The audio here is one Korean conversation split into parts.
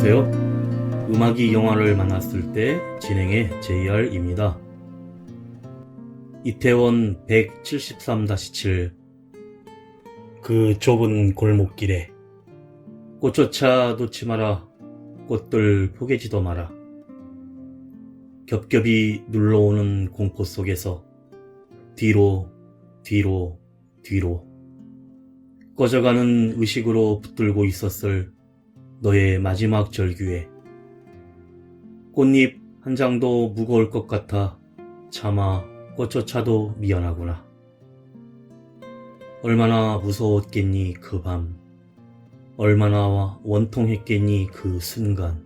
안녕하세요. 음악이 영화를 만났을 때 진행의 JR입니다. 이태원 173-7 그 좁은 골목길에 꽃조차 놓지 마라, 꽃들 포개지도 마라. 겹겹이 눌러오는 공포 속에서 뒤로 꺼져가는 의식으로 붙들고 있었을 너의 마지막 절규에 꽃잎 한 장도 무거울 것 같아 차마 꽃조차도 미안하구나. 얼마나 무서웠겠니 그 밤, 얼마나 원통했겠니 그 순간.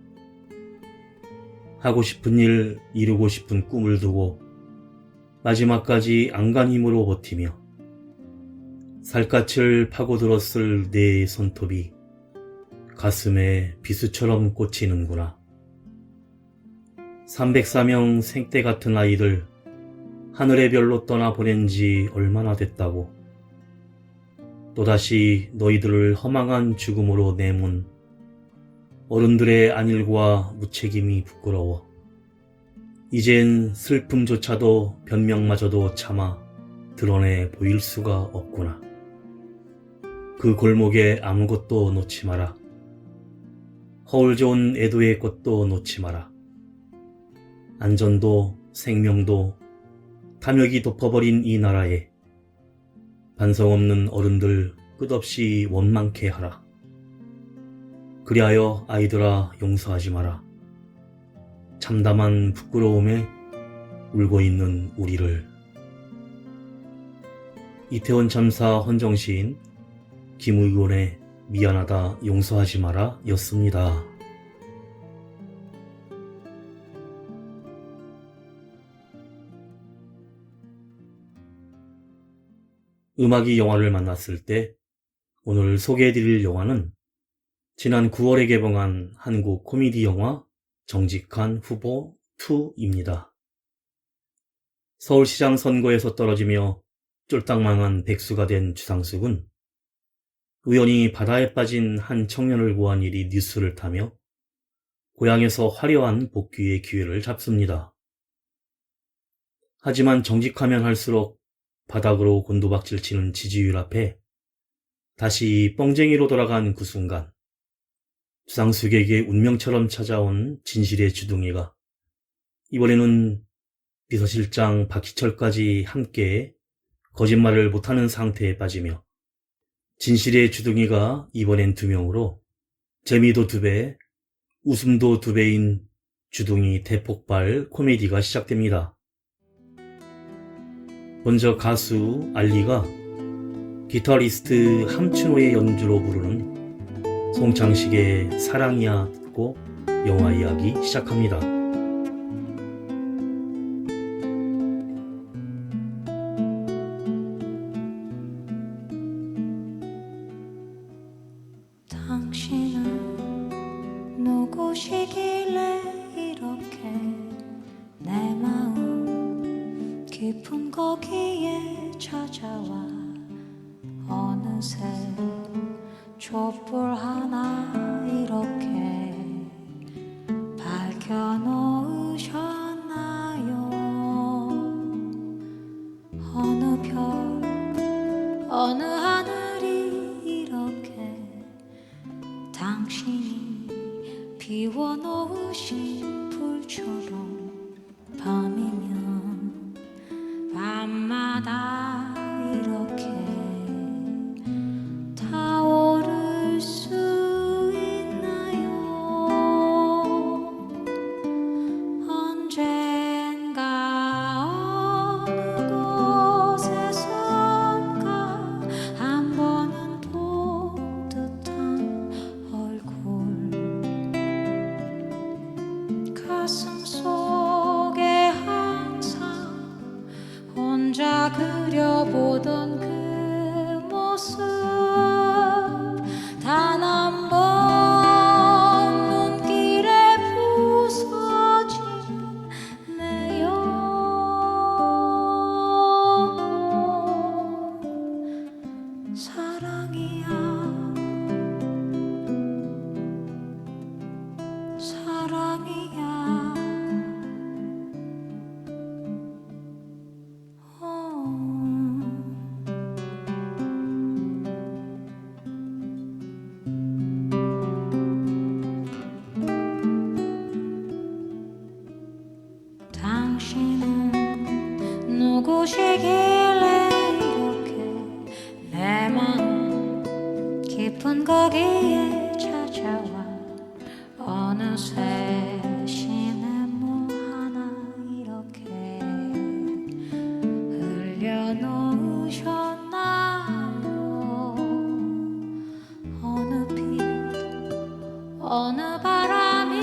하고 싶은 일, 이루고 싶은 꿈을 두고 마지막까지 안간 힘으로 버티며 살갗을 파고들었을 내 손톱이 가슴에 비수처럼 꽂히는구나. 304명 생떼 같은 아이들 하늘의 별로 떠나보낸 지 얼마나 됐다고. 또다시 너희들을 허망한 죽음으로 내몬 어른들의 안일과 무책임이 부끄러워. 이젠 슬픔조차도 변명마저도 참아 드러내 보일 수가 없구나. 그 골목에 아무것도 놓지 마라. 허울 좋은 애도의 꽃도 놓지 마라. 안전도 생명도 탐욕이 덮어버린 이 나라에 반성 없는 어른들 끝없이 원망케 하라. 그리하여 아이들아 용서하지 마라. 참담한 부끄러움에 울고 있는 우리를. 이태원 참사 헌정시인 김의곤의 미안하다 용서하지 마라 였습니다. 음악이 영화를 만났을 때 오늘 소개해드릴 영화는 지난 9월에 개봉한 한국 코미디 영화 정직한 후보 2입니다. 서울시장 선거에서 떨어지며 쫄딱 망한 백수가 된 주상숙은 우연히 바다에 빠진 한 청년을 구한 일이 뉴스를 타며 고향에서 화려한 복귀의 기회를 잡습니다. 하지만 정직하면 할수록 바닥으로 곤두박질 치는 지지율 앞에 다시 뻥쟁이로 돌아간 그 순간, 주상숙에게 운명처럼 찾아온 진실의 주둥이가 이번에는 비서실장 박희철까지 함께 거짓말을 못하는 상태에 빠지며 진실의 주둥이가 이번엔 2명으로 재미도 2배, 웃음도 2배인 주둥이 대폭발 코미디가 시작됩니다. 먼저 가수 알리가 기타리스트 함춘호의 연주로 부르는 송창식의 사랑이야 듣고 영화 이야기 시작합니다. 당신은 누구시길래 이렇게 내 마음 깊은 거기에 찾아와. 어느새 촛불 하나 이렇게 밝혀놓으셨나요? 어느 별 어느 하늘이 이렇게 당신이 비워놓으신 불처럼 밤이면 밤마다 이렇게 타오를 수 있나요? 언젠가 어느 곳에선가 한 번은 본 듯한 얼굴. 깊은 거기에 찾아와 어느새 시냇물 하나 이렇게 흘려놓으셨나요. 어느 빛 어느 바람이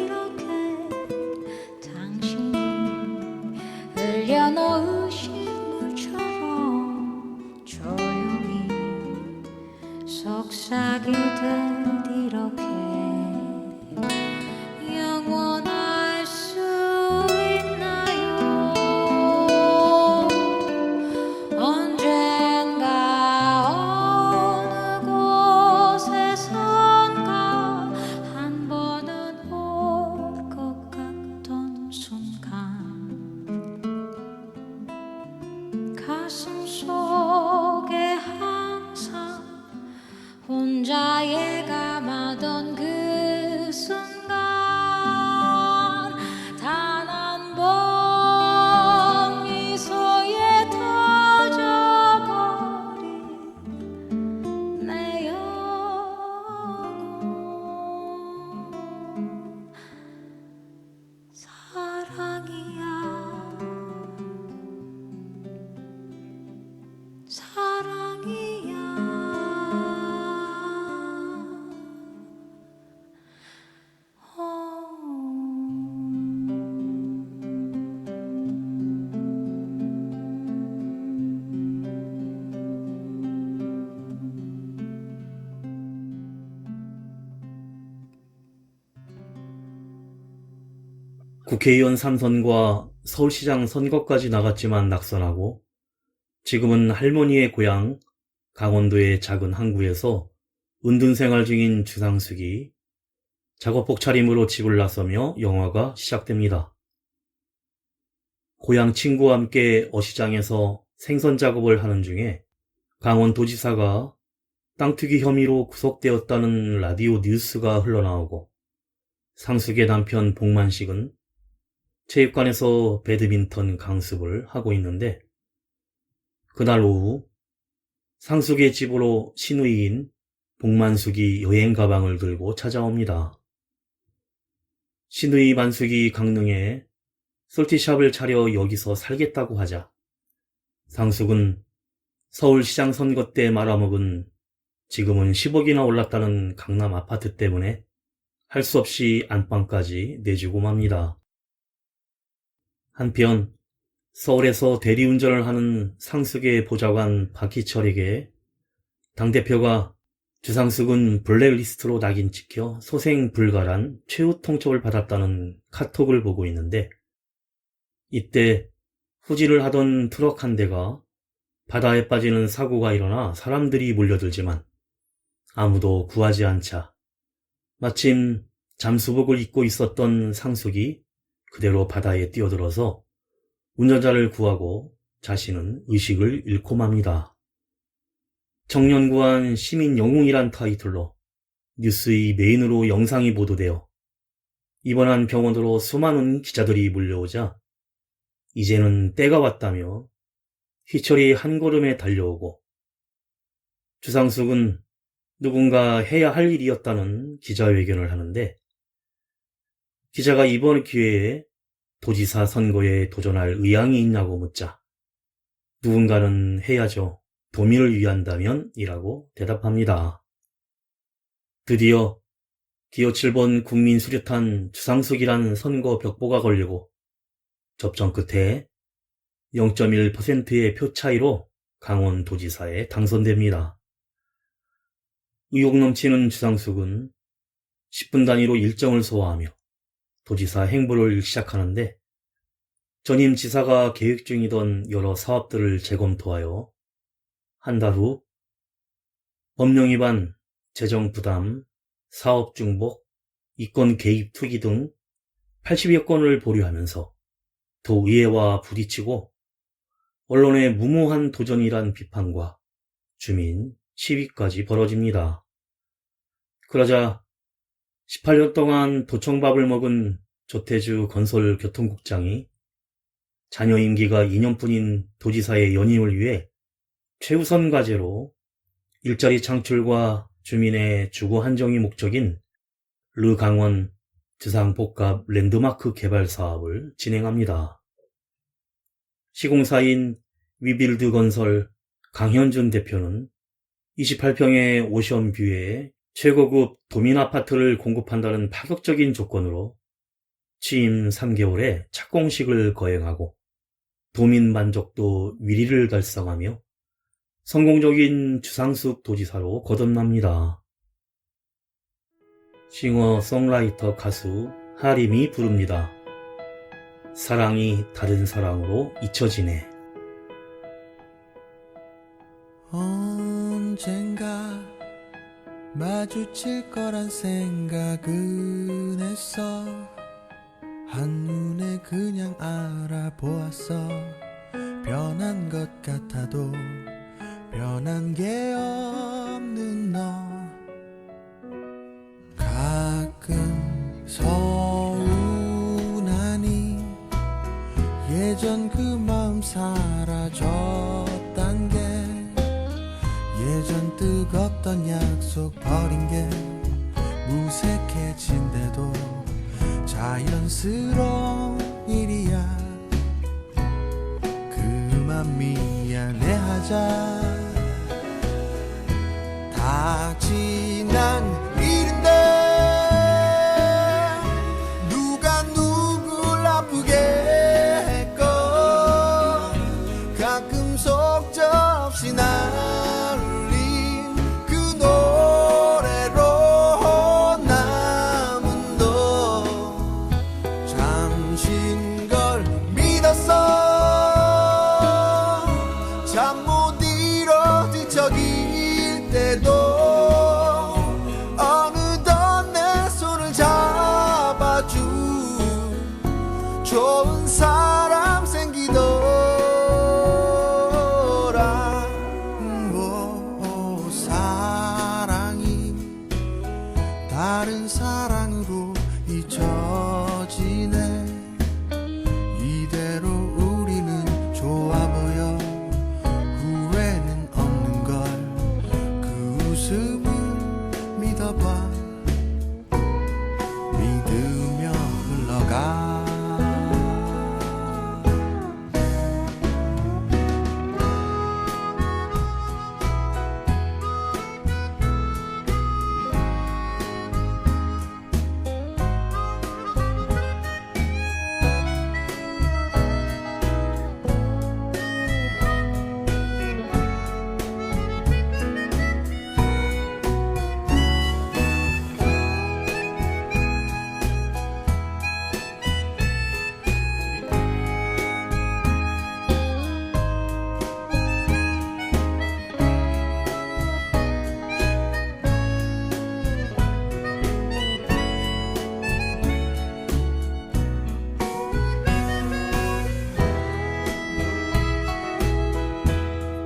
이렇게 당신이 흘려놓으신 물처럼 조용히 속삭이듯 이렇게 영원할 수 있나요. 언젠가 어느 곳에선가 한 번은 올 것 같던 순간 가슴 속에 항상 혼자 예감하던 그 순간 단 한 번 미소에 터져버린 내 영혼 사랑이야 사랑이야. 국회의원 3선과 서울시장 선거까지 나갔지만 낙선하고 지금은 할머니의 고향 강원도의 작은 항구에서 은둔 생활 중인 주상숙이 작업복 차림으로 집을 나서며 영화가 시작됩니다. 고향 친구와 함께 어시장에서 생선 작업을 하는 중에 강원도지사가 땅 투기 혐의로 구속되었다는 라디오 뉴스가 흘러나오고 상숙의 남편 복만식은 체육관에서 배드민턴 강습을 하고 있는데 그날 오후 상숙의 집으로 시누이인 복만숙이 여행 가방을 들고 찾아옵니다. 시누이 만숙이 강릉에 솔티샵을 차려 여기서 살겠다고 하자 상숙은 서울시장 선거 때 말아먹은 지금은 10억이나 올랐다는 강남 아파트 때문에 할 수 없이 안방까지 내주고 맙니다. 한편 서울에서 대리운전을 하는 상숙의 보좌관 박희철에게 당대표가 주상숙은 블랙리스트로 낙인 찍혀 소생 불가란 최후 통첩을 받았다는 카톡을 보고 있는데 이때 후진을 하던 트럭 한 대가 바다에 빠지는 사고가 일어나 사람들이 몰려들지만 아무도 구하지 않자 마침 잠수복을 입고 있었던 상숙이 그대로 바다에 뛰어들어서 운전자를 구하고 자신은 의식을 잃고 맙니다. 청년구한 시민 영웅이란 타이틀로 뉴스의 메인으로 영상이 보도되어 입원한 병원으로 수많은 기자들이 몰려오자 이제는 때가 왔다며 희철이 한 걸음에 달려오고 주상숙은 누군가 해야 할 일이었다는 기자회견을 하는데 기자가 이번 기회에 도지사 선거에 도전할 의향이 있냐고 묻자 누군가는 해야죠. 도민을 위한다면 이라고 대답합니다. 드디어 기호 7번 국민 수류탄 주상숙이라는 선거 벽보가 걸리고 접전 끝에 0.1%의 표 차이로 강원도지사에 당선됩니다. 의욕 넘치는 주상숙은 10분 단위로 일정을 소화하며 도지사 행보를 시작하는데 전임 지사가 계획 중이던 여러 사업들을 재검토하여 한 달 후 법령 위반, 재정 부담, 사업 중복, 이권 개입 투기 등 80여 건을 보류하면서 도의회와 부딪히고 언론의 무모한 도전이란 비판과 주민 시위까지 벌어집니다. 그러자 18년 동안 도청밥을 먹은 조태주 건설교통국장이 자녀 임기가 2년뿐인 도지사의 연임을 위해 최우선 과제로 일자리 창출과 주민의 주거 한정이 목적인 르강원 지상복합 랜드마크 개발 사업을 진행합니다. 시공사인 위빌드 건설 강현준 대표는 28평의 오션뷰에 최고급 도민 아파트를 공급한다는 파격적인 조건으로 취임 3개월에 착공식을 거행하고 도민 만족도 1위를 달성하며 성공적인 주상숙 도지사로 거듭납니다. 싱어송라이터 가수 하림이 부릅니다. 사랑이 다른 사랑으로 잊혀지네. 언젠가 마주칠 거란 생각은 했어. 한눈에 그냥 알아보았어. 변한 것 같아도 변한 게 없는 너. 가끔 서운하니 예전 그 마음 사라졌단 게, 예전 뜨겁던 약속 버린 게 무색해진대도 자연스러운 일이야. 그만 미안해하자. 다 지난 일인데 누가 누굴 아프게 했건 가끔 속절없이 날 울린 그 노래로 남은 너. 잠신 걸 믿었어. 잠 못 이뤄 뒤척일 때도 어느덧 내 손을 잡아준 좋은 사람 생기더라. 오, 사랑이 다른 사랑으로 잊혀지네. 이대로 우리는 좋아 보여. 후회는 없는 걸. 그 웃음을 믿어봐. 믿으며 흘러가.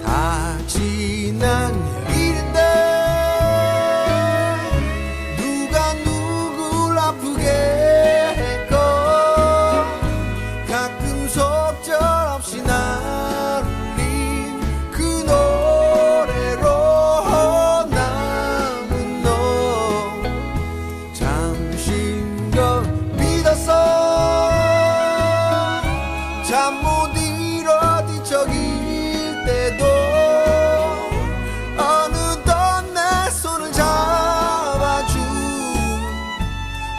다 지난 일인데 누가 누굴 아프게 했건 가끔 속절없이 날 울린 그 노래로 남은 너. 잠신 걸 믿었어. 잠 못 이뤄 뒤척일 때도 어느덧 내 손을 잡아준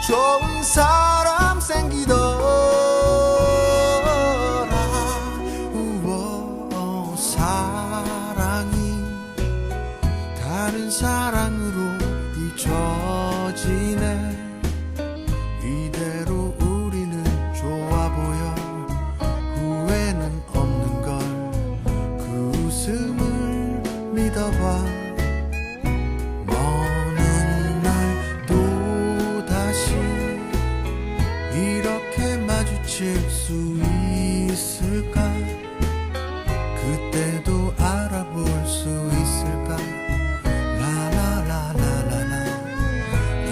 좋은 사람 생기더라. 우와, 사랑이 다른 사랑으로 잊혀지네. 이대로 우리는 좋아 보여. 후회는 없는 걸. 그 웃음을 믿어봐. 먼 날 또다시 이렇게 마주칠 수 있을까? 그때도 알아볼 수 있을까? 라라라라라라.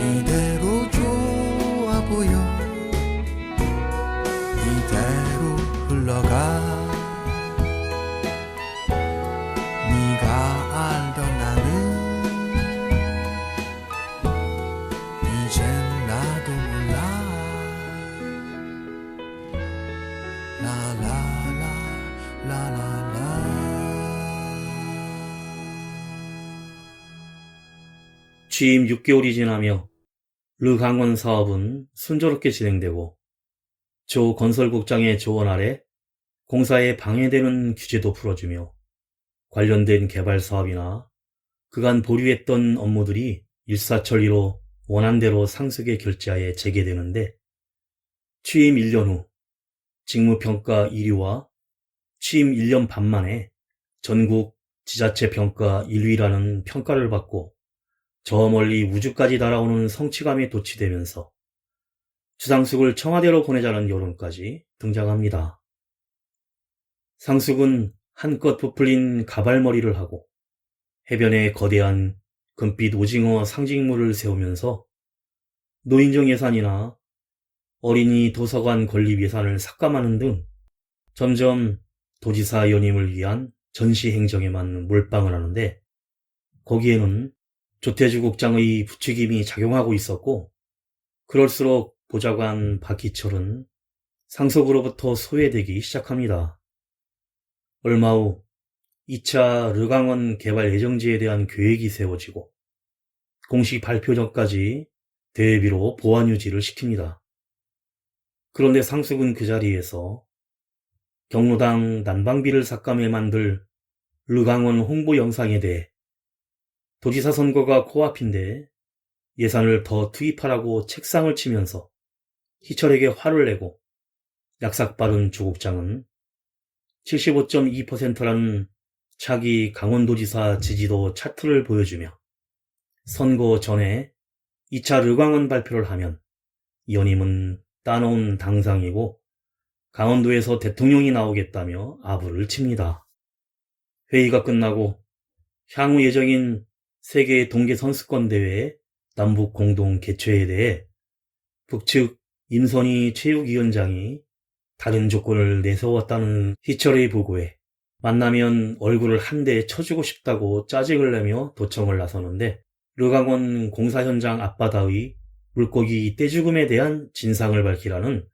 이대로 좋아 보여. 이대로 흘러가. 네가 알던 나 취임 6개월이 지나며 르강원 사업은 순조롭게 진행되고 조 건설국장의 조언 아래 공사에 방해되는 규제도 풀어주며 관련된 개발 사업이나 그간 보류했던 업무들이 일사천리로 원안대로 상속의 결제하에 재개되는데 취임 1년 후 직무평가 1위와 취임 1년 반 만에 전국 지자체 평가 1위라는 평가를 받고 저 멀리 우주까지 날아오는 성취감에 도취되면서 주상숙을 청와대로 보내자는 여론까지 등장합니다. 상숙은 한껏 부풀린 가발머리를 하고 해변에 거대한 금빛 오징어 상징물을 세우면서 노인정 예산이나 어린이 도서관 건립 예산을 삭감하는 등 점점 도지사 연임을 위한 전시 행정에만 몰빵을 하는데 거기에는 조태주 국장의 부추김이 작용하고 있었고 그럴수록 보좌관 박희철은 상속으로부터 소외되기 시작합니다. 얼마 후 2차 르강원 개발 예정지에 대한 계획이 세워지고 공식 발표 전까지 대비로 보안 유지를 시킵니다. 그런데 상숙은 그 자리에서 경로당 난방비를 삭감해 만들 르강원 홍보 영상에 대해 도지사 선거가 코앞인데 예산을 더 투입하라고 책상을 치면서 희철에게 화를 내고 약삭빠른 조 국장은 75.2%라는 차기 강원도지사 지지도 차트를 보여주며 선거 전에 2차 르강원 발표를 하면 연임은 따놓은 당상이고 강원도에서 대통령이 나오겠다며 아부를 칩니다. 회의가 끝나고 향후 예정인 세계 동계선수권대회 남북 공동 개최에 대해 북측 임선희 체육위원장이 다른 조건을 내세웠다는 희철의 보고에 만나면 얼굴을 한 대 쳐주고 싶다고 짜증을 내며 도청을 나서는데 르강원 공사 현장 앞바다의 물고기 떼죽음에 대한 진상을 밝히라는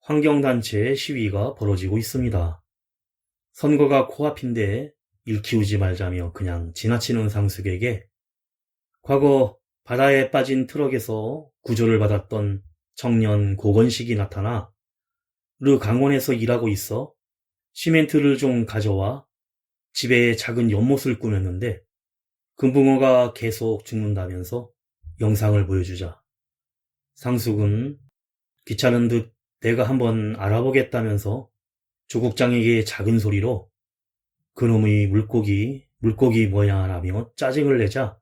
환경단체의 시위가 벌어지고 있습니다. 선거가 코앞인데 일 키우지 말자며 그냥 지나치는 상숙에게 과거 바다에 빠진 트럭에서 구조를 받았던 청년 고건식이 나타나 르강원에서 일하고 있어 시멘트를 좀 가져와 집에 작은 연못을 꾸몄는데 금붕어가 계속 죽는다면서 영상을 보여주자 상숙은 귀찮은 듯 내가 한번 알아보겠다면서 조 국장에게 작은 소리로 그놈의 물고기 뭐야 라며 짜증을 내자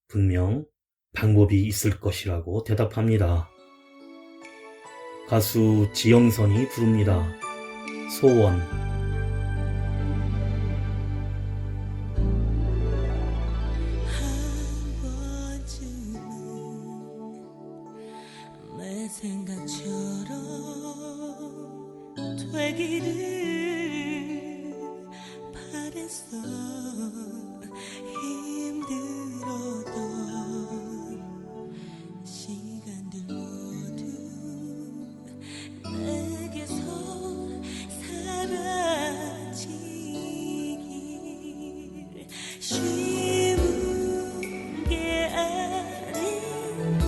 분명 방법이 있을 것이라고 대답합니다. 가수 지영선이 부릅니다. 소원. 한 번쯤은 내 생각처럼 되기를 바랬어. 힘들었던 시간들 모두 내게서 사라지길. 쉬운 게 아닌 걸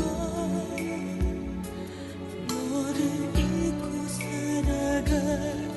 너를 잊고 살아가는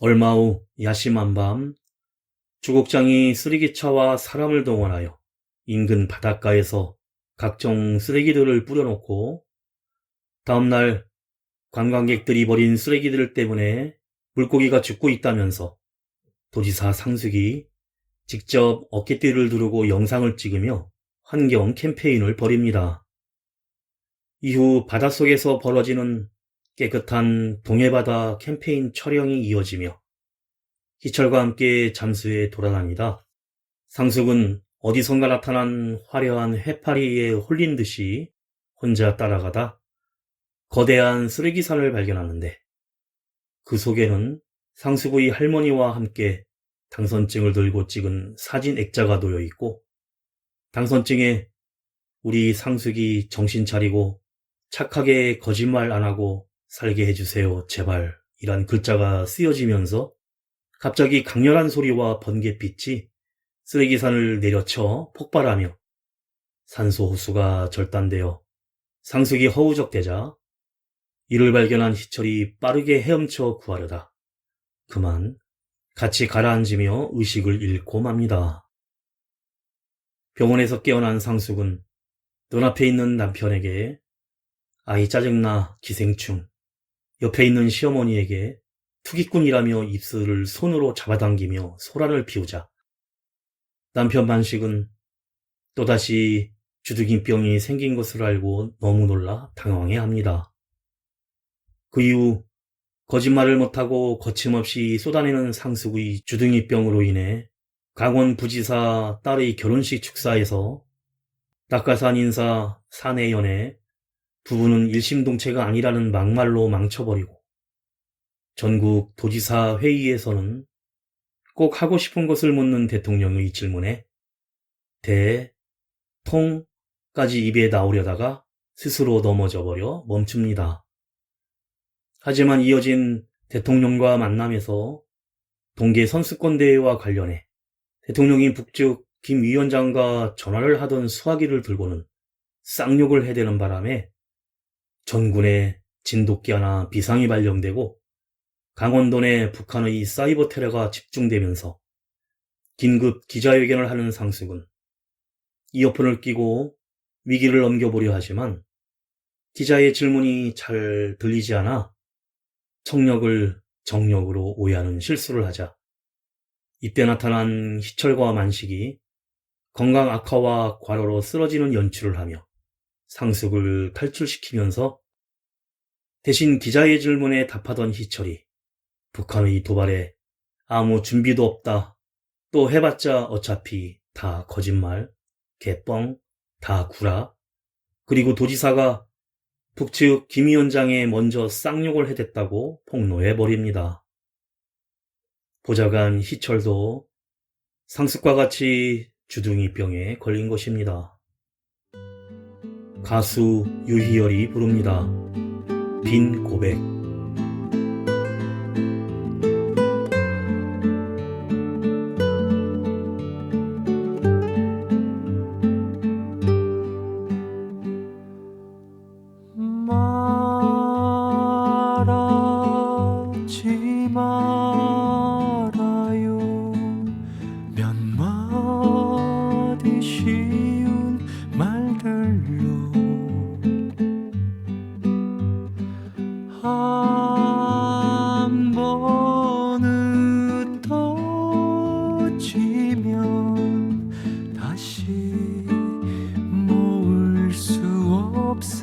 얼마 후 야심한 밤 주곡장이 쓰레기차와 사람을 동원하여 인근 바닷가에서 각종 쓰레기들을 뿌려놓고 다음날 관광객들이 버린 쓰레기들 때문에 물고기가 죽고 있다면서 도지사 상숙이 직접 어깨띠를 두르고 영상을 찍으며 환경 캠페인을 벌입니다. 이후 바닷속에서 벌어지는 깨끗한 동해바다 캠페인 촬영이 이어지며 희철과 함께 잠수해 돌아다니다 상숙은 어디선가 나타난 화려한 해파리에 홀린 듯이 혼자 따라가다 거대한 쓰레기산을 발견하는데 그 속에는 상숙의 할머니와 함께 당선증을 들고 찍은 사진 액자가 놓여 있고 당선증에 우리 상숙이 정신 차리고 착하게 거짓말 안 하고 살게 해주세요 제발 이란 글자가 쓰여지면서 갑자기 강렬한 소리와 번갯빛이 쓰레기산을 내려쳐 폭발하며 산소 호수가 절단되어 상숙이 허우적대자 이를 발견한 희철이 빠르게 헤엄쳐 구하려다 그만 같이 가라앉으며 의식을 잃고 맙니다. 병원에서 깨어난 상숙은 눈앞에 있는 남편에게 아이 짜증나 기생충, 옆에 있는 시어머니에게 투기꾼이라며 입술을 손으로 잡아당기며 소란을 피우자 남편 만식은 또다시 주둥이병이 생긴 것을 알고 너무 놀라 당황해합니다. 그 이후 거짓말을 못하고 거침없이 쏟아내는 상숙의 주둥이병으로 인해 강원 부지사 딸의 결혼식 축사에서 낙하산 인사 사내연애 부부는 일심동체가 아니라는 막말로 망쳐버리고 전국 도지사 회의에서는 꼭 하고 싶은 것을 묻는 대통령의 질문에 대통까지 입에 나오려다가 스스로 넘어져버려 멈춥니다. 하지만 이어진 대통령과 만남에서 동계 선수권대회와 관련해 대통령이 북측 김 위원장과 전화를 하던 수화기를 들고는 쌍욕을 해대는 바람에 전군에 진돗개 하나 비상이 발령되고 강원도 내 북한의 사이버 테러가 집중되면서 긴급 기자회견을 하는 상숙은 이어폰을 끼고 위기를 넘겨보려 하지만 기자의 질문이 잘 들리지 않아 청력을 정력으로 오해하는 실수를 하자 이때 나타난 희철과 만식이 건강 악화와 과로로 쓰러지는 연출을 하며 상숙을 탈출시키면서 대신 기자의 질문에 답하던 희철이 북한의 도발에 아무 준비도 없다. 또 해봤자 어차피 다 거짓말, 개뻥, 다 구라. 그리고 도지사가 북측 김 위원장에 먼저 쌍욕을 해댔다고 폭로해버립니다. 보좌관 희철도 상숙과 같이 주둥이병에 걸린 것입니다. 가수 유희열이 부릅니다. 빈 고백. 말하지 말아요 몇 마디 쉬운 말들로 한 번 흩어지면 다시 모을 수 없으니까요.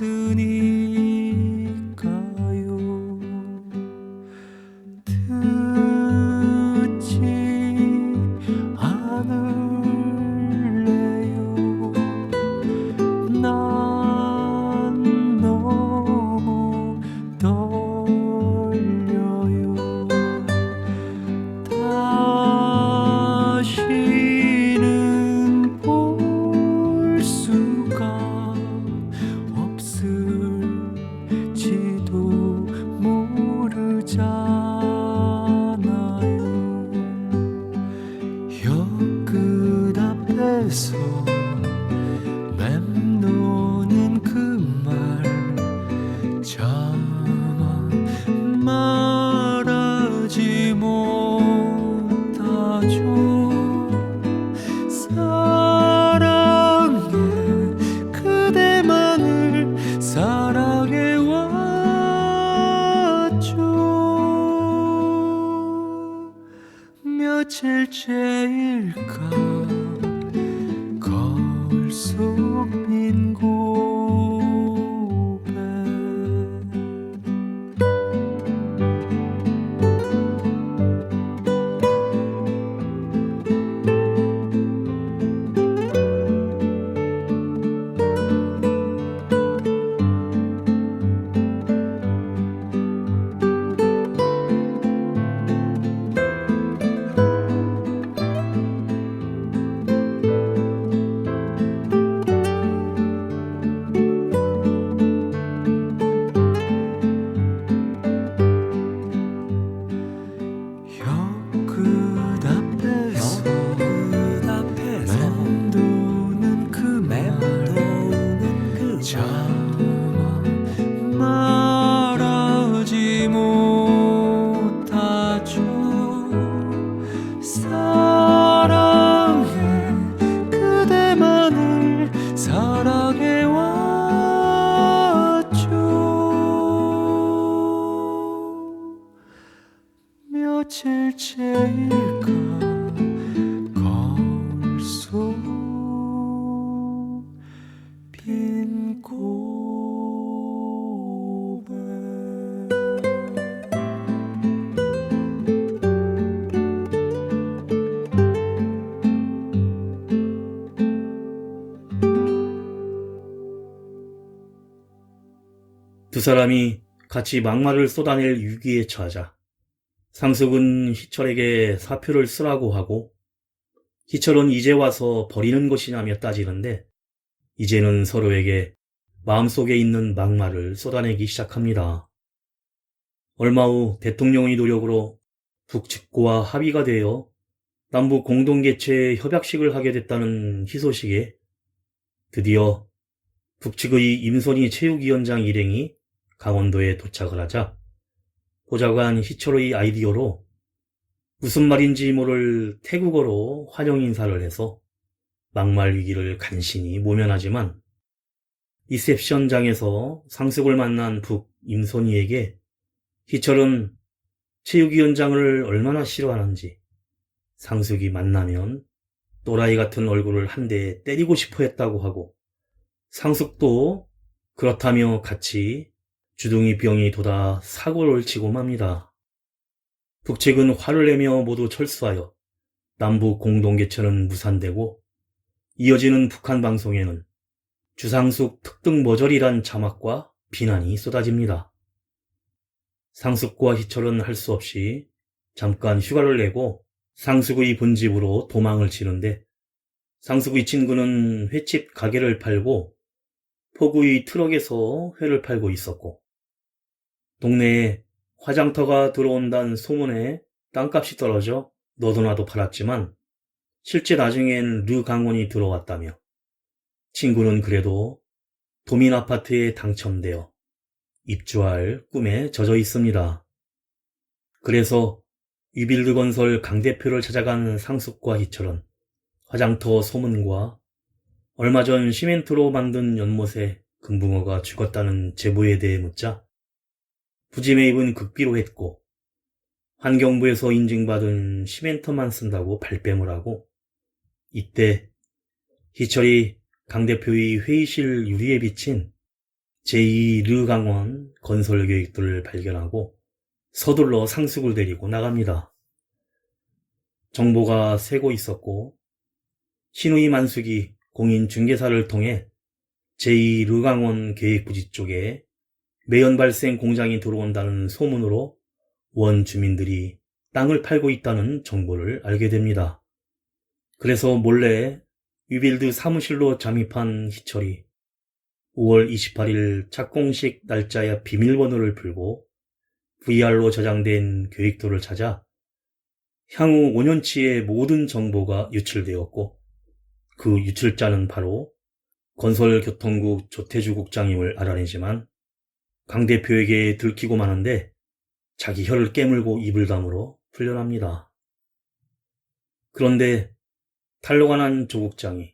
며칠째일까 거울 속 빈 고백 혀끝 앞에서 맴도는 그 말 차마 말하지 못하죠 사랑해 그대만을 사랑해왔죠 며칠째일까 거울 속 빈 고백 두 사람이 같이 막말을 쏟아낼 위기에 처하자 상숙은 희철에게 사표를 쓰라고 하고 희철은 이제 와서 버리는 것이냐며 따지는데 이제는 서로에게 마음속에 있는 막말을 쏟아내기 시작합니다. 얼마 후 대통령의 노력으로 북측고와 합의가 되어 남북 공동개최 협약식을 하게 됐다는 희소식에 드디어 북측의 임선희 체육위원장 일행이 강원도에 도착을 하자 보좌관 희철의 아이디어로 무슨 말인지 모를 태국어로 환영 인사를 해서 막말 위기를 간신히 모면하지만 리셉션장에서 상숙을 만난 북 임선희에게 희철은 체육위원장을 얼마나 싫어하는지 상숙이 만나면 또라이 같은 얼굴을 한 대 때리고 싶어 했다고 하고 상숙도 그렇다며 같이 주둥이 병이 돋아 사고를 치고 맙니다. 북측은 화를 내며 모두 철수하여 남북 공동개최는 무산되고 이어지는 북한 방송에는 주상숙 특등머저리란 자막과 비난이 쏟아집니다. 상숙과 희철은 할 수 없이 잠깐 휴가를 내고 상숙의 본집으로 도망을 치는데 상숙의 친구는 횟집 가게를 팔고 포구의 트럭에서 회를 팔고 있었고 동네에 화장터가 들어온다는 소문에 땅값이 떨어져 너도나도 팔았지만 실제 나중엔 르강원이 들어왔다며 친구는 그래도 도민 아파트에 당첨되어 입주할 꿈에 젖어 있습니다. 그래서 유빌드 건설 강 대표를 찾아간 상숙과 희철은 화장터 소문과 얼마 전 시멘트로 만든 연못에 금붕어가 죽었다는 제보에 대해 묻자 부지매입은 극비로 했고 환경부에서 인증받은 시멘트만 쓴다고 발뺌을 하고 이때 희철이 강 대표의 회의실 유리에 비친 제2 르강원 건설 계획들을 발견하고 서둘러 상숙을 데리고 나갑니다. 정보가 새고 있었고 신우이 만숙이 공인중개사를 통해 제2 르강원 계획부지 쪽에 매연 발생 공장이 들어온다는 소문으로 원 주민들이 땅을 팔고 있다는 정보를 알게 됩니다. 그래서 몰래 유빌드 사무실로 잠입한 희철이 5월 28일 착공식 날짜야 비밀번호를 풀고 VR로 저장된 계획도를 찾아 향후 5년치의 모든 정보가 유출되었고 그 유출자는 바로 건설교통국 조태주국장임을 알아내지만 강 대표에게 들키고 마는데 자기 혀를 깨물고 입을 다물어 풀려납니다. 그런데 탈로가 난 조국장이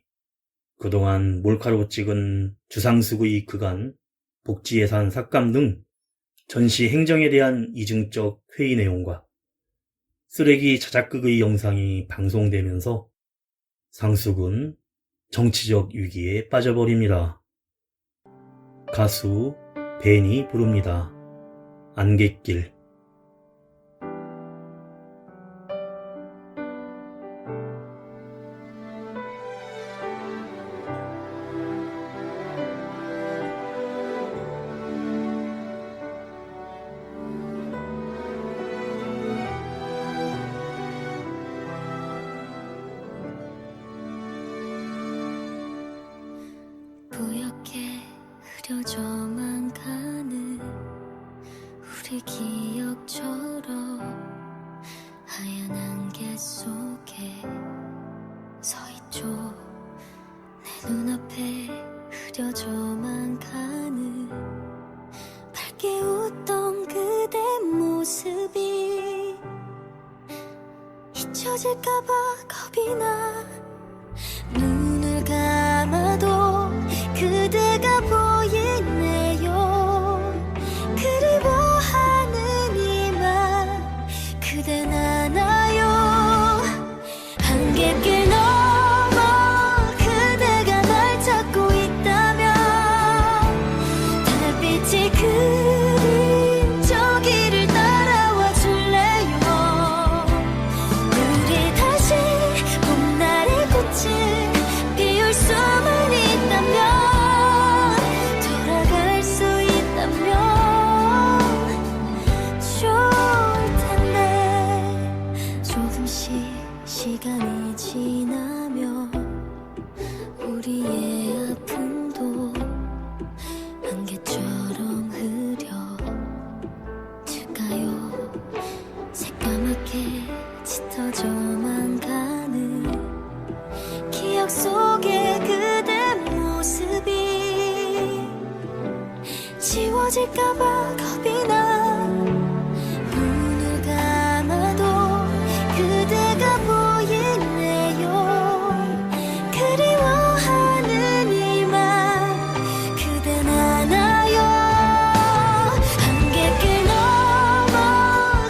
그동안 몰카로 찍은 주상숙의 그간 복지예산 삭감 등 전시 행정에 대한 이중적 회의 내용과 쓰레기 자작극의 영상이 방송되면서 상숙은 정치적 위기에 빠져버립니다. 가수 벤이 부릅니다. 안갯길. 뿌옇게 흐려져만 가는 우리 기억처럼 하얀 안개 속에 서있죠. 내 눈앞에 흐려져만 가는 밝게 웃던 그대 모습이 잊혀질까봐 겁이 나. 눈을 감아도 그대가 보이네요. 그리워하는 이만 그댄 알아요. 안갯길 넘어 그대가 날 찾고 있다면 달빛이 그린 저 길을 따라와 줄래요. 우리 다시 봄날의 꽃을 피울 수만 있다면 돌아갈 수 있다면 좋을 텐데. 조금씩 시간이 지나며 우리의 아픔도 안개처럼 흐려질까요. 새까맣게 짙어져만 가는 기억 속에 그대 모습이 지워질까봐 겁이 나. 눈을 감아도 그대가 보이네요. 그리워하는 이만 그댄 알아요. 안갯길 넘어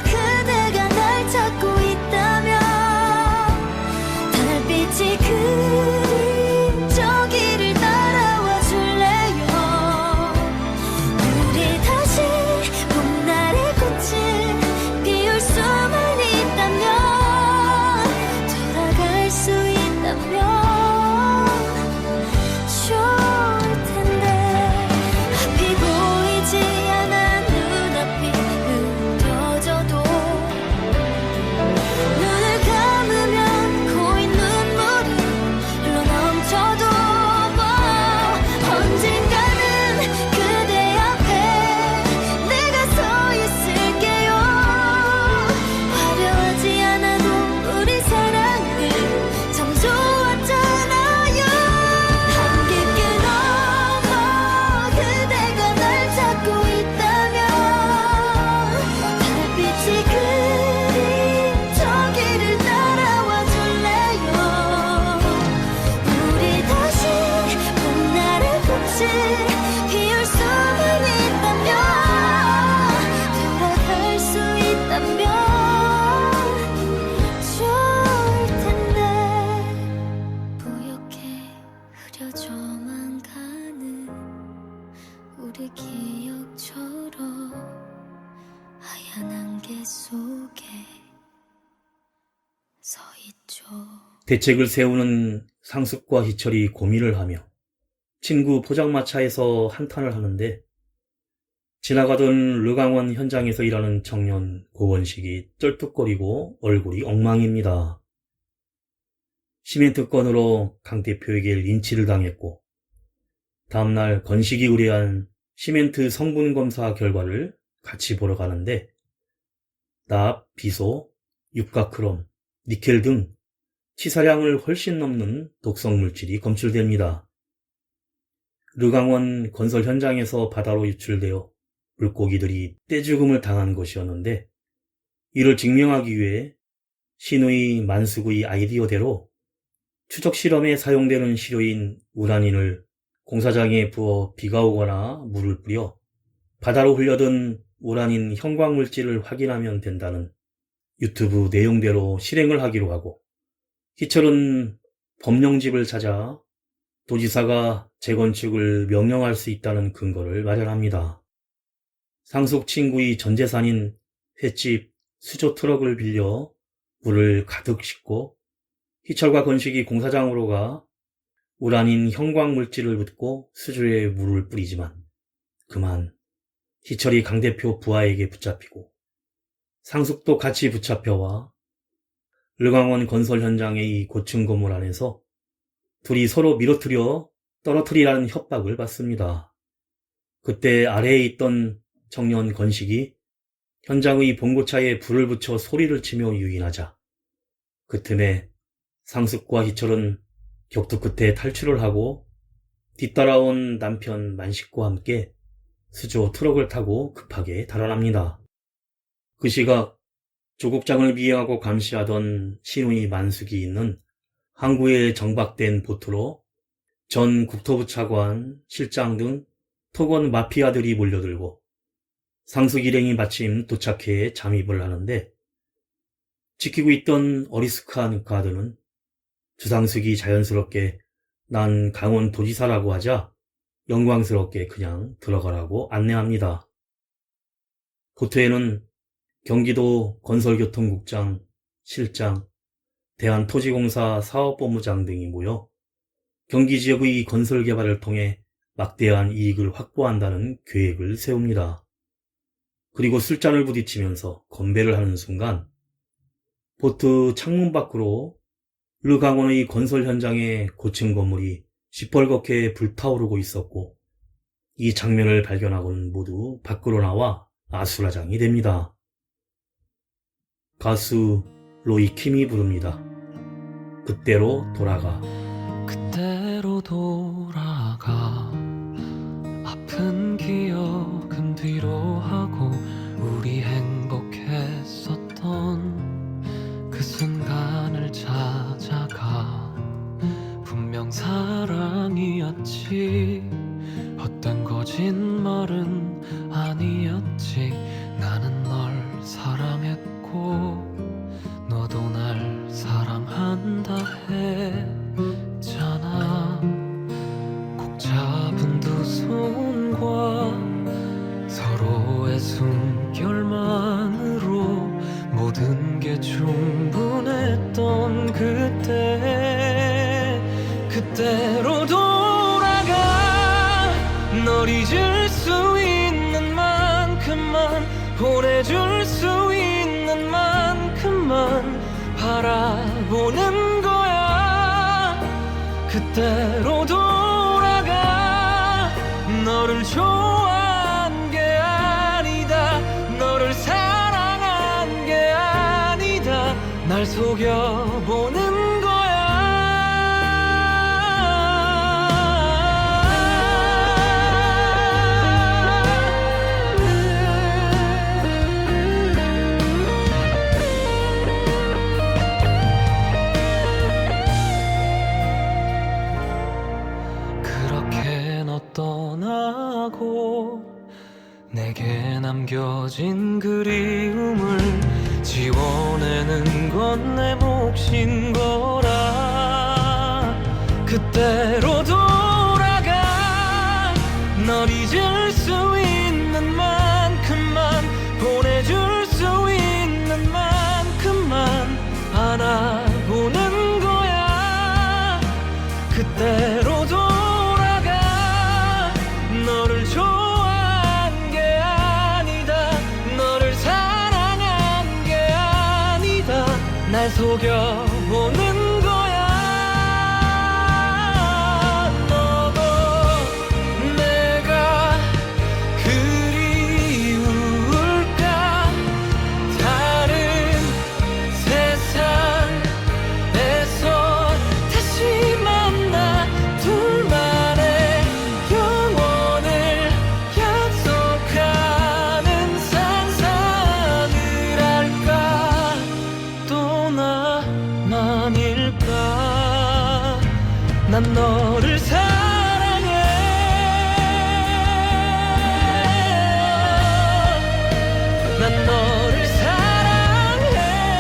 그대가 날 찾고 있다면 달빛이 그린 저 길을 따라와 줄래요. 우리 다시 봄날의 꽃을 피울 수만 있다면 돌아갈 수 있다면 좋을 텐데. 앞이 보이지 않아 눈앞이 흐려져도 눈을 감으면 고인 눈물이 흘러넘쳐도 언젠가는 그대 앞에 내가 서 있을게요. 화려하지 않아도 우리 사랑은 참 좋았잖아요. 안갯길 넘어 그대가 날 찾고 있다면 달빛이 그린 저 길을 따라와 줄래요. 우리 다시 봄날의 꽃을 피울 수만 있다면 돌아갈 수 있다면 좋을 텐데. 뿌옇게 흐려져만 가는 우리 기억처럼 하얀 안개 속에 서있죠. 대책을 세우는 상숙과 희철이 고민을 하며 친구 포장마차에서 한탄을 하는데 지나가던 르강원 현장에서 일하는 청년 고원식이 쩔뚝거리고 얼굴이 엉망입니다. 시멘트 건으로 강 대표에게 린치를 당했고 다음날 건식이 의뢰한 시멘트 성분 검사 결과를 같이 보러 가는데 납, 비소, 육가크롬, 니켈 등 치사량을 훨씬 넘는 독성 물질이 검출됩니다. 르강원 건설 현장에서 바다로 유출되어 물고기들이 떼죽음을 당한 것이었는데 이를 증명하기 위해 신의 만숙의 아이디어대로 추적 실험에 사용되는 시료인 우라닌을 공사장에 부어 비가 오거나 물을 뿌려 바다로 흘려든 우라닌 형광물질을 확인하면 된다는 유튜브 내용대로 실행을 하기로 하고 희철은 법령집을 찾아 도지사가 재건축을 명령할 수 있다는 근거를 마련합니다. 상숙 친구의 전 재산인 횟집 수조 트럭을 빌려 물을 가득 싣고 희철과 건식이 공사장으로 가 우란인 형광물질을 붓고 수조에 물을 뿌리지만 그만 희철이 강 대표 부하에게 붙잡히고 상숙도 같이 붙잡혀와 르강원 건설 현장의 이 고층 건물 안에서 둘이 서로 밀어뜨려 떨어뜨리라는 협박을 받습니다. 그때 아래에 있던 청년 건식이 현장의 봉고차에 불을 붙여 소리를 치며 유인하자 그 틈에 상숙과 희철은 격투 끝에 탈출을 하고 뒤따라온 남편 만식과 함께 수조 트럭을 타고 급하게 달아납니다. 그 시각 조국장을 미행하고 감시하던 신우이 만숙이 있는 항구에 정박된 보트로 전 국토부 차관, 실장 등 토건 마피아들이 몰려들고 상숙 일행이 마침 도착해 잠입을 하는데 지키고 있던 어리숙한 가드는 주상숙이 자연스럽게 난 강원도지사라고 하자 영광스럽게 그냥 들어가라고 안내합니다. 보트에는 경기도 건설교통국장, 실장, 대한토지공사 사업본부장 등이 모여 경기 지역의 건설 개발을 통해 막대한 이익을 확보한다는 계획을 세웁니다. 그리고 술잔을 부딪히면서 건배를 하는 순간 보트 창문 밖으로 르강원의 건설 현장의 고층 건물이 시뻘겋게 불타오르고 있었고 이 장면을 발견하고는 모두 밖으로 나와 아수라장이 됩니다. 가수 로이 킴이 부릅니다. 그때로 돌아가. 그때로 돌아가 아픈 기억은 뒤로 하고 우리 행복했었던 그 순간을 찾아가 분명 사랑이었지 헛된 거짓말은 아니었지 나는 널 사랑했고 너도 날 사랑한다 했잖아 꼭 잡은 두 손과 서로의 숨결만으로 모든 게 충분했던 그때로 돌아가 널 잊을 수 있는 만큼만 보내줄 수 있는 만큼만 바라보는 거야 그때로 돌아가 너를 좋아한 게 아니다 너를 사랑한 게 아니다 날 속여보는 거야 떠나고 내게 남겨진 그리움을 지워내는 건 내 몫인 거라 그때로 돌아가 널 잊을 수 있는 만큼만 보내줄 수 있는 만큼만 안아보는 거야 그때로 돌아가 너를 좋아한 게 아니다 너를 사랑한 게 아니다 날 속여보는 거야 너도 내가 그리울까 다른 세상에서 다시 만나 둘만의 영원을 약속하는 상상을 할까 또 나만일까 난 너를 사랑해 난 너를 사랑해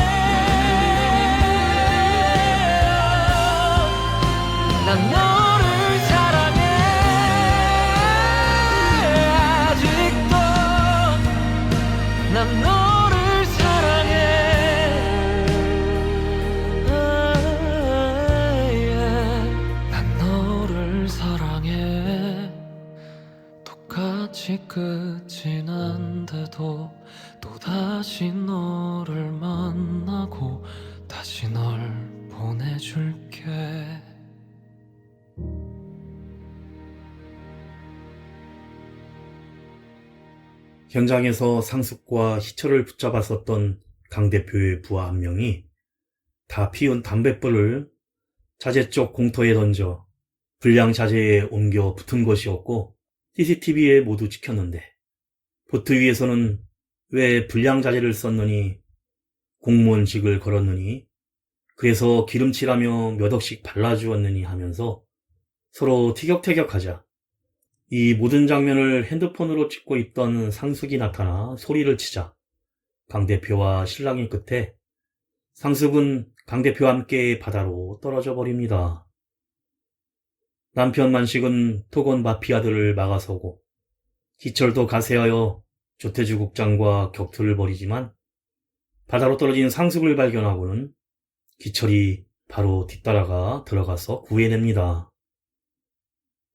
현장에서 상숙과 희철을 붙잡았었던 강 대표의 부하 한 명이 다 피운 담뱃불을 자재 쪽 공터에 던져 불량 자재에 옮겨 붙은 것이었고 CCTV에 모두 찍혔는데 보트 위에서는 왜 불량 자재를 썼느니 공무원직을 걸었느니 그래서 기름칠하며 몇 억씩 발라주었느니 하면서 서로 티격태격하자 이 모든 장면을 핸드폰으로 찍고 있던 상숙이 나타나 소리를 치자 강 대표와 신랑의 끝에 상숙은 강 대표와 함께 바다로 떨어져 버립니다. 남편 만식은 토건 마피아들을 막아서고 희철도 가세하여 조태주 국장과 격투를 벌이지만 바다로 떨어진 상숙을 발견하고는 기철이 바로 뒤따라가 들어가서 구해냅니다.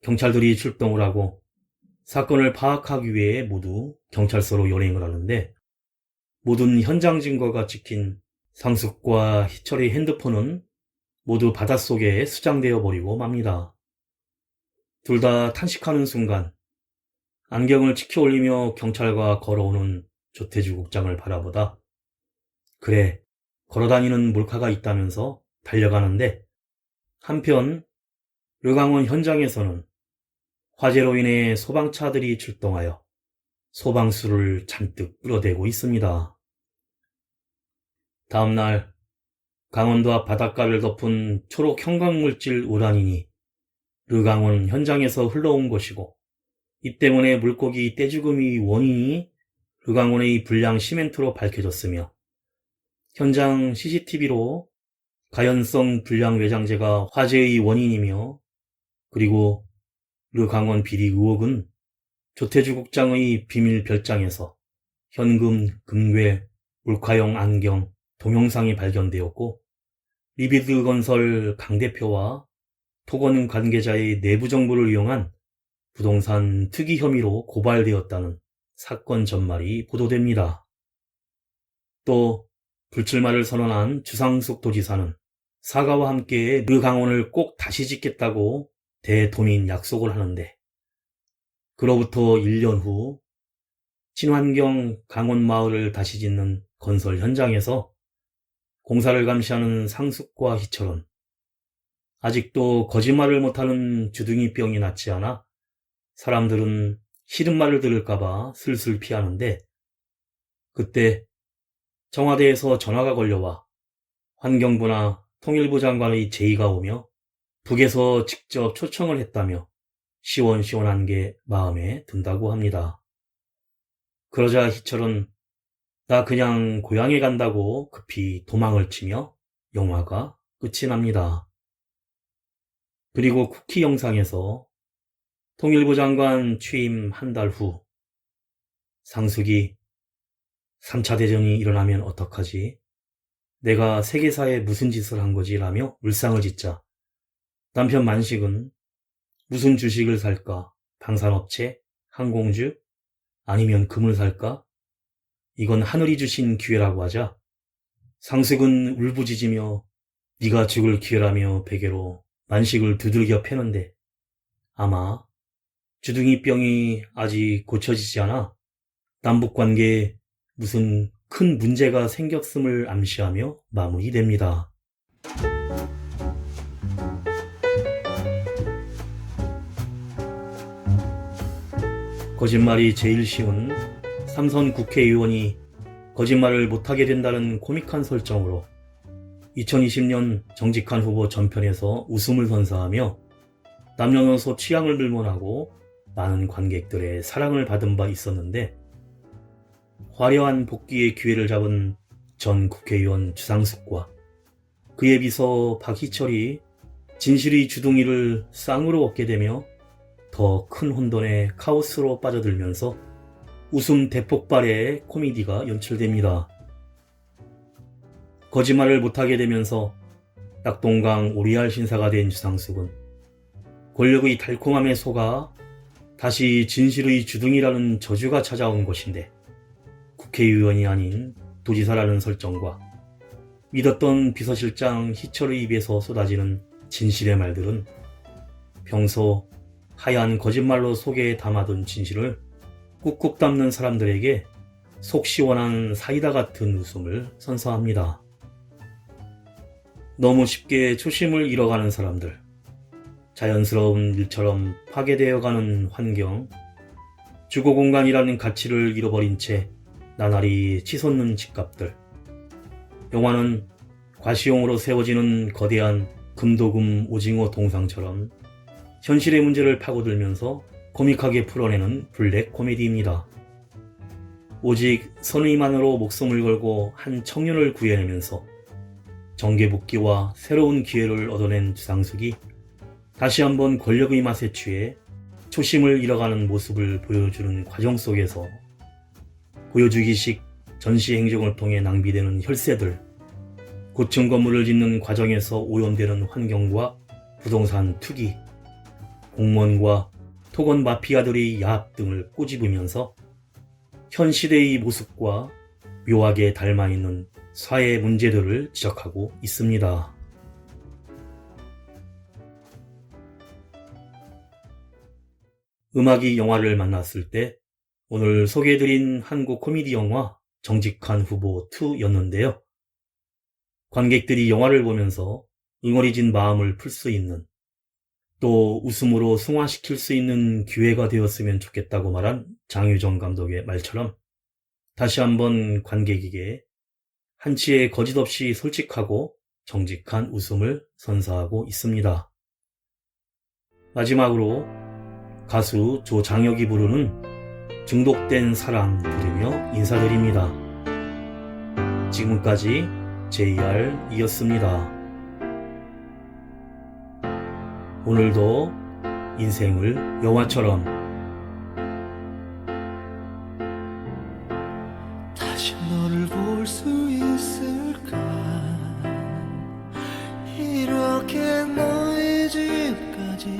경찰들이 출동을 하고 사건을 파악하기 위해 모두 경찰서로 연행을 하는데 모든 현장 증거가 찍힌 상숙과 희철의 핸드폰은 모두 바닷속에 수장되어 버리고 맙니다. 둘 다 탄식하는 순간 안경을 치켜 올리며 경찰과 걸어오는 조태주 국장을 바라보다 그래 걸어다니는 몰카가 있다면서 달려가는데 한편 르강원 현장에서는 화재로 인해 소방차들이 출동하여 소방수를 잔뜩 끌어대고 있습니다. 다음날 강원도 앞 바닷가를 덮은 초록 형광물질 우라닌이 르강원 현장에서 흘러온 것이고 이 때문에 물고기 떼죽음의 원인이 르강원의 불량 시멘트로 밝혀졌으며 현장 CCTV로 가연성 불량 외장재가 화재의 원인이며 그리고 르강원 비리 의혹은 조태주 국장의 비밀 별장에서 현금, 금괴, 몰카용 안경, 동영상이 발견되었고 리비드 건설 강 대표와 토건 관계자의 내부 정보를 이용한 부동산 투기 혐의로 고발되었다는 사건 전말이 보도됩니다. 또 불출마를 선언한 주상숙 도지사는 사과와 함께 르강원을 꼭 다시 짓겠다고 대도민 약속을 하는데 그로부터 1년 후 친환경 강원마을을 다시 짓는 건설 현장에서 공사를 감시하는 상숙과 희철은 아직도 거짓말을 못하는 주둥이병이 낫지 않아 사람들은 싫은 말을 들을까봐 슬슬 피하는데 그때 청와대에서 전화가 걸려와 환경부나 통일부 장관의 제의가 오며 북에서 직접 초청을 했다며 시원시원한 게 마음에 든다고 합니다. 그러자 희철은 나 그냥 고향에 간다고 급히 도망을 치며 영화가 끝이 납니다. 그리고 쿠키 영상에서 통일부 장관 취임 한 달 후 상숙이 3차 대전이 일어나면 어떡하지? 내가 세계사에 무슨 짓을 한 거지? 라며 울상을 짓자 남편 만식은 무슨 주식을 살까? 방산업체? 항공주? 아니면 금을 살까? 이건 하늘이 주신 기회라고 하자 상숙은 울부짖으며 네가 죽을 기회라며 베개로 만식을 두들겨 패는데 아마 주둥이병이 아직 고쳐지지 않아 남북관계에 무슨 큰 문제가 생겼음을 암시하며 마무리됩니다. 거짓말이 제일 쉬운 삼선 국회의원이 거짓말을 못하게 된다는 코믹한 설정으로 2020년 정직한 후보 전편에서 웃음을 선사하며 남녀노소 취향을 불문하고 많은 관객들의 사랑을 받은 바 있었는데 화려한 복귀의 기회를 잡은 전 국회의원 주상숙과 그의 비서 박희철이 진실의 주둥이를 쌍으로 얻게 되며 더 큰 혼돈의 카오스로 빠져들면서 웃음 대폭발의 코미디가 연출됩니다. 거짓말을 못하게 되면서 낙동강 오리알 신사가 된 주상숙은 권력의 달콤함에 속아 다시 진실의 주둥이라는 저주가 찾아온 것인데 국회의원이 아닌 도지사라는 설정과 믿었던 비서실장 희철의 입에서 쏟아지는 진실의 말들은 평소 하얀 거짓말로 속에 담아둔 진실을 꾹꾹 담는 사람들에게 속 시원한 사이다 같은 웃음을 선사합니다. 너무 쉽게 초심을 잃어가는 사람들, 자연스러운 일처럼 파괴되어가는 환경, 주거공간이라는 가치를 잃어버린 채 나날이 치솟는 집값들. 영화는 과시용으로 세워지는 거대한 금도금 오징어 동상처럼 현실의 문제를 파고들면서 코믹하게 풀어내는 블랙 코미디입니다. 오직 선의만으로 목숨을 걸고 한 청년을 구해내면서 정계복귀와 새로운 기회를 얻어낸 주상숙이 다시 한번 권력의 맛에 취해 초심을 잃어가는 모습을 보여주는 과정 속에서 보여주기식 전시 행정을 통해 낭비되는 혈세들, 고층 건물을 짓는 과정에서 오염되는 환경과 부동산 투기, 공무원과 토건 마피아들의 야합 등을 꼬집으면서 현 시대의 모습과 묘하게 닮아있는 사회 문제들을 지적하고 있습니다. 음악이 영화를 만났을 때 오늘 소개해드린 한국 코미디 영화 정직한 후보 2였는데요. 관객들이 영화를 보면서 응어리진 마음을 풀 수 있는, 또 웃음으로 승화시킬 수 있는 기회가 되었으면 좋겠다고 말한 장유정 감독의 말처럼 다시 한번 관객에게 한치의 거짓 없이 솔직하고 정직한 웃음을 선사하고 있습니다. 마지막으로 가수 조장혁이 부르는 중독된 사랑 들으며 인사드립니다. 지금까지 JR이었습니다. 오늘도 인생을 영화처럼. 다시 너를 볼 수 있을까? 이렇게 너의 집까지